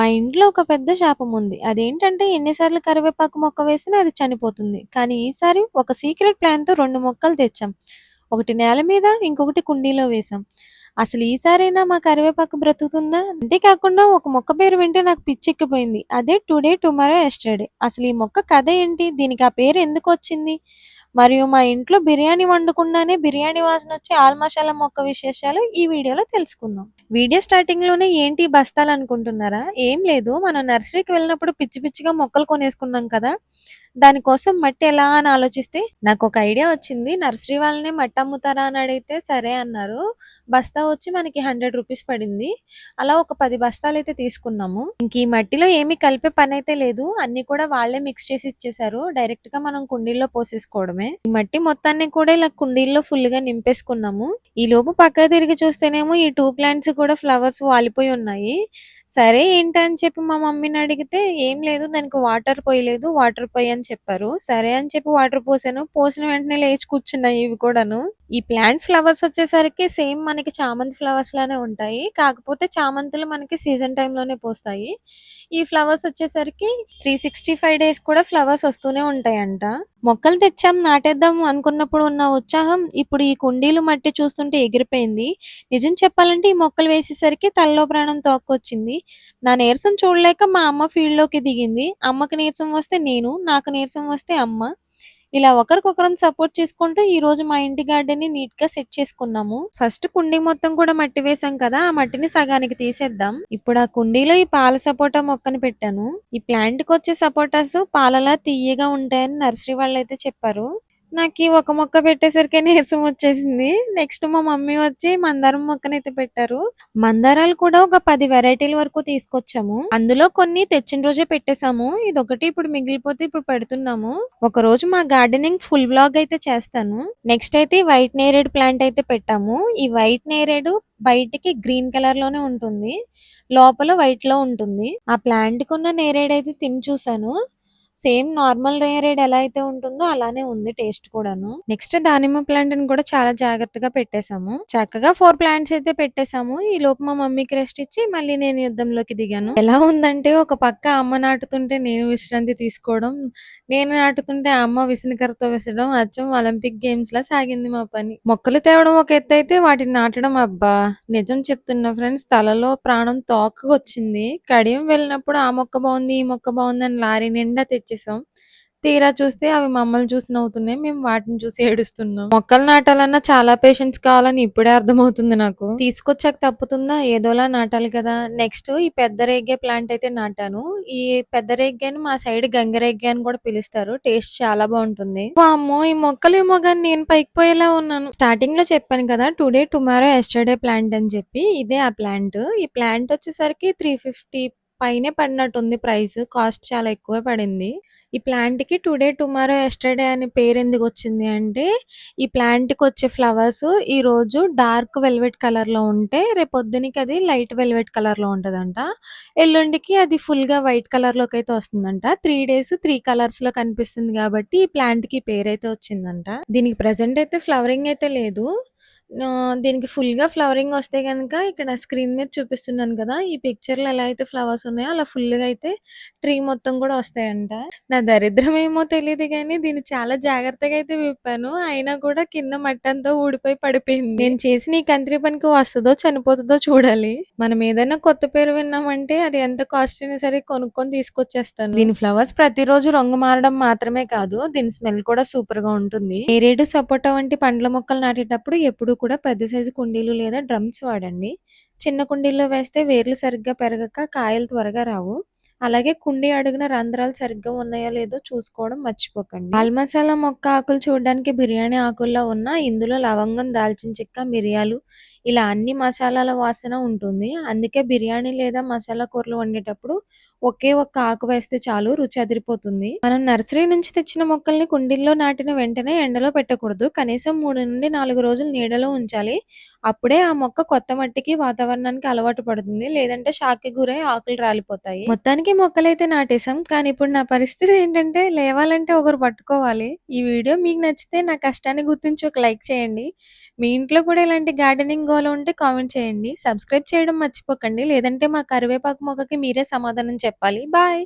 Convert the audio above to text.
మా ఇంట్లో ఒక పెద్ద శాపం ఉంది. అదేంటంటే ఎన్ని సార్లు కరివేపాకు మొక్క వేసినా అది చనిపోతుంది. కానీ ఈసారి ఒక సీక్రెట్ ప్లాన్‌తో 2 మొక్కలు తెచ్చాం. ఒకటి నేల మీద, ఇంకొకటి కుండీలో వేసాం. అసలు ఈసారైనా మా కరివేపాకు బ్రతుకుతుందా? అంతేకాకుండా ఒక మొక్క పేరు వింటే నాకు పిచ్చెక్కిపోయింది. అదే టుడే, టుమారో, యెస్టర్‌డే. అసలు ఈ మొక్క కథ ఏంటి? దీనికి ఆ పేరు ఎందుకొచ్చింది? మరియు మా ఇంట్లో బిర్యానీ వండకుండానే బిర్యానీ వాసనొచ్చే ఆల్ మసాలా మొక్క విశేషాలు ఈ వీడియోలో తెలుసుకుందాం. వీడియో స్టార్టింగ్‌లోనే ఏంటి బస్తాలనుకుంటున్నారా? ఏం లేదు. మనం నర్సరీకి వెళ్ళినప్పుడు పిచ్చి పిచ్చిగా మొక్కలు కొనేసుకున్నాం కదా! దానికోసం మట్టి ఎలా అని ఆలోచిస్తే నాకొక ఐడియా వచ్చింది. నర్సరీ వాళ్ళనే మట్టి అమ్ముతారా అని అడిగితే సరే అన్నారు. బస్తా వచ్చి మనకి రూ. 100 పడింది. అలా ఒక 10 బస్తాలైతే తీసుకున్నాము. ఇంక ఈ మట్టిలో ఏమి కలిపే పనైతే లేదు. అన్నీ కూడా వాళ్ళే మిక్స్ చేసి ఇచ్చేశారు. డైరెక్ట్‌గా మనం కుండీల్లో పోసేసుకోవడమే. ఈ మట్టి మొత్తాన్ని కూడా ఇలా కుండీల్లో ఫుల్‌గా నింపేసుకున్నాము. ఈలోపు పక్కకు తిరిగి చూస్తేనేమో ఈ 2 ప్లాంట్స్ కూడా ఫ్లవర్స్ వాలిపోయి ఉన్నాయి. సరే ఏంటని చెప్పి మా మమ్మీని అడిగితే, "ఏం లేదు దానికి వాటర్ పోయలేదు. వాటర్ పొయ్యి" అని చెప్పారు. సరే అని చెప్పి వాటర్ పోసాను. పోసిన వెంటనే లేచి కూర్చున్నాయి ఇవి కూడాను. ఈ ప్లాంట్ ఫ్లవర్స్ వచ్చేసరికి సేమ్ మనకి చామంతి ఫ్లవర్స్ లానే ఉంటాయి. కాకపోతే చామంతులు మనకి సీజన్ టైమ్‌లోనే పూస్తాయి. ఈ ఫ్లవర్స్ వచ్చేసరికి 365 డేస్ కూడా ఫ్లవర్స్ వస్తూనే ఉంటాయంట. మొక్కలు తెచ్చాం నాటేద్దాం అనుకున్నప్పుడు ఉన్న ఉత్సాహం ఇప్పుడు ఈ కుండీలు మట్టి చూస్తుంటే ఎగిరిపోయింది. నిజం చెప్పాలంటే ఈ మొక్కలు వేసేసరికి తలలో ప్రాణం తోక్కొచ్చింది. నా నీరసం చూడలేక మా అమ్మ ఫీల్డ్‌లోకి దిగింది. అమ్మకి నీరసం వస్తే నేను, నాకు నీరసం వస్తే అమ్మ. ఇలా ఒకరికొకరం సపోర్ట్ చేసుకుంటూ ఈరోజు మా ఇంటి గార్డెన్‌ని నీట్‌గా సెట్ చేసుకున్నాము. ఫస్ట్ కుండీ మొత్తం కూడా మట్టి వేసాం కదా! ఆ మట్టిని సగానికి తీసేద్దాం. ఇప్పుడు ఆ కుండీలో ఈ పాల సపోటా మొక్కని పెట్టాను. ఈ ప్లాంట్‌కొచ్చే సపోటాస్ పాలలా తియ్యగా ఉంటాయని నర్సరీ వాళ్ళైతే చెప్పారు. నాకీ ఒక మొక్క పెట్టేసరికే నీరసం వచ్చేసింది. నెక్స్ట్ మా మమ్మీ వచ్చి మందారం మొక్కనైతే పెట్టారు. మందారాలు కూడా ఒక 10 వెరైటీల వరకు తీసుకొచ్చాము. అందులో కొన్ని తెచ్చిన రోజే పెట్టేసాము. ఇదొకటి ఇప్పుడు మిగిలిపోతే ఇప్పుడు పెడుతున్నాము. ఒకరోజు మా గార్డెనింగ్ ఫుల్ వ్లాగ్ అయితే చేస్తాను. నెక్స్ట్ అయితే ఈ వైట్ నేరేడు ప్లాంట్ అయితే పెట్టాము. ఈ వైట్ నేరేడు బయటికి గ్రీన్ కలర్ లోనే ఉంటుంది. లోపల వైట్ లో ఉంటుంది. ఆ ప్లాంట్ కున్న నేరేడైతే తిని చూసాను. సేమ్ నార్మల్ నేరేడు ఎలా అయితే ఉంటుందో అలానే ఉంది టేస్ట్ కూడాను. నెక్స్ట్ దానిమ్మ ప్లాంట్‌ని కూడా చాలా జాగ్రత్తగా పెట్టేసాము. చక్కగా 4 ప్లాంట్స్ అయితే పెట్టేసాము. ఈలోపు మా మమ్మీకి రెస్ట్ ఇచ్చి మళ్ళీ నేను యుద్ధంలోకి దిగాను. ఎలా ఉందంటే ఒక పక్క అమ్మ నాటుతుంటే నేను విశ్రాంతి తీసుకోవడం, నేను నాటుతుంటే అమ్మ విసనకర్రతో విసరడం అచ్చం ఒలింపిక్ గేమ్స్‌లా సాగింది మా పని. మొక్కలు తేవడం ఒక ఎత్తయితే వాటిని నాటడం అబ్బా! నిజం చెప్తున్నా ఫ్రెండ్స్ తలలో ప్రాణం తోకకొచ్చింది. కడియం వెళ్ళినప్పుడు ఆ మొక్క బావుంది, ఈ మొక్క బావుందని లారీ నిండా తెచ్చేసాం. తీరా చూస్తే అవి మమ్మల్ని చూసి నవ్వుతున్నాయి. మేము వాటిని చూసి ఏడుస్తున్నాం. మొక్కలు నాటాలన్నా చాలా పేషెన్స్ కావాలని ఇప్పుడే అర్థమవుతుంది నాకు. తీసుకొచ్చాక తప్పుతుందా? ఏదోలా నాటాలి కదా! నెక్స్ట్ ఈ పెద్ద రేగే ప్లాంట్ అయితే నాటాను. ఈ పెద్ద రేగ్గాని మా సైడ్ గంగరేగ్గ అని కూడా పిలుస్తారు. టేస్ట్ చాలా బావుంటుంది. వామ్మో! ఈ మొక్కలేమో గాని నేను పైకి పోయేలా ఉన్నాను. స్టార్టింగ్‌లో చెప్పాను కదా! టుడే, టుమారో, యెస్టర్‌డే ప్లాంట్ అని చెప్పి. ఇదే ఆ ప్లాంట్. ఈ ప్లాంట్ వచ్చేసరికి 350 పైనే పడినట్టుంది ప్రైస్. కాస్ట్ చాలా ఎక్కువే పడింది. ఈ ప్లాంట్‌కి టుడే, టుమారో, యెస్టర్‌డే అనే పేరెందుకొచ్చింది అంటే, ఈ ప్లాంట్‌కొచ్చే ఫ్లవర్స్ ఈరోజు డార్క్ వెల్వెట్ కలర్‌లో ఉంటే, రేపొద్దునకి అది లైట్ వెల్వెట్ కలర్‌లో ఉంటదంట. ఎల్లుండికి అది ఫుల్‌గా వైట్ కలర్‌లోకైతే వస్తుందంట. 3 డేస్ 3 కలర్స్‌లో కనిపిస్తుంది గాబట్టి, ఈ ప్లాంట్‌కి ఈ పేరైతే వచ్చిందంట. దీనికి ప్రెజెంట్ అయితే ఫ్లవరింగ్ అయితే లేదు. దీనికి ఫుల్‌గా ఫ్లవరింగ్ వస్తే గనక ఇక్కడ స్క్రీన్ మీద చూపిస్తున్నాను కదా! ఈ పిక్చర్‌లో ఎలా అయితే ఫ్లవర్స్ ఉన్నాయో, అలా ఫుల్‌గా అయితే ట్రీ మొత్తం కూడా వస్తాయంట. నా దరిద్రమేమో తెలీదు గానీ, దీన్ని చాలా జాగ్రత్తగా అయితే విప్పాను. అయినా కూడా కింద మట్టంతా ఊడిపోయి పడిపోయింది. నేను చేసిన ఈ కంత్రి పనికి వస్తదో, చనిపోతదో చూడాలి. మనం ఏదైనా కొత్త పేరు విన్నామంటే, అది ఎంత కాస్ట్ అయినా సరే కొనుక్కొని తీసుకొచ్చేస్తాను. దీని ఫ్లవర్స్ ప్రతిరోజు రంగు మారడం మాత్రమే కాదు, దీని స్మెల్ కూడా సూపర్‌గా ఉంటుంది. నేరేడు, సపోటా వంటి పండ్ల మొక్కలు నాటేటప్పుడు ఎప్పుడూ కూడా పెద్ద సైజు కుండీలు లేదా డ్రమ్స్ వాడండి. చిన్న కుండీల్లో వేస్తే వేర్లు సరిగ్గా పెరగక కాయలు త్వరగా రావు. అలాగే కుండీ అడుగున రంధ్రాలు సరిగ్గా ఉన్నాయో లేదో చూసుకోవడం మర్చిపోకండి. పాల్ మసాలా మొక్క ఆకులు చూడడానికి బిర్యానీ ఆకుల్లా ఉన్నా ఇందులో లవంగం, దాల్చిన చెక్క, మిరియాలు ఇలా అన్ని మసాలాల వాసన ఉంటుంది. అందుకే బిర్యానీ లేదా మసాలా కూరలు వండేటప్పుడు ఒకే ఒక్క ఆకు వేస్తే చాలు రుచి అదిరిపోతుంది. మనం నర్సరీ నుంచి తెచ్చిన మొక్కల్ని కుండీల్లో నాటిన వెంటనే ఎండలో పెట్టకూడదు. కనీసం 3-4 రోజులు నీడలో ఉంచాలి. అప్పుడే ఆ మొక్క కొత్త మట్టికి, వాతావరణానికి అలవాటు పడుతుంది. లేదంటే షాక్‌కి గురై ఆకులు రాలిపోతాయి. మొత్తానికి మొక్కలైతే నాటేసాం. కానీ ఇప్పుడు నా పరిస్థితి ఏంటంటే లేవాలంటే ఒకరు పట్టుకోవాలి. ఈ వీడియో మీకు నచ్చితే నా కష్టాన్ని గుర్తించి ఒక లైక్ చేయండి. మీ ఇంట్లో కూడా ఇలాంటి గార్డెనింగ్ గోల ఉంటే కామెంట్ చేయండి. సబ్స్క్రైబ్ చేయడం మర్చిపోకండి. లేదంటే మా కరివేపాకు మొక్కకి మీరే సమాధానం చెప్పాలి. బాయ్.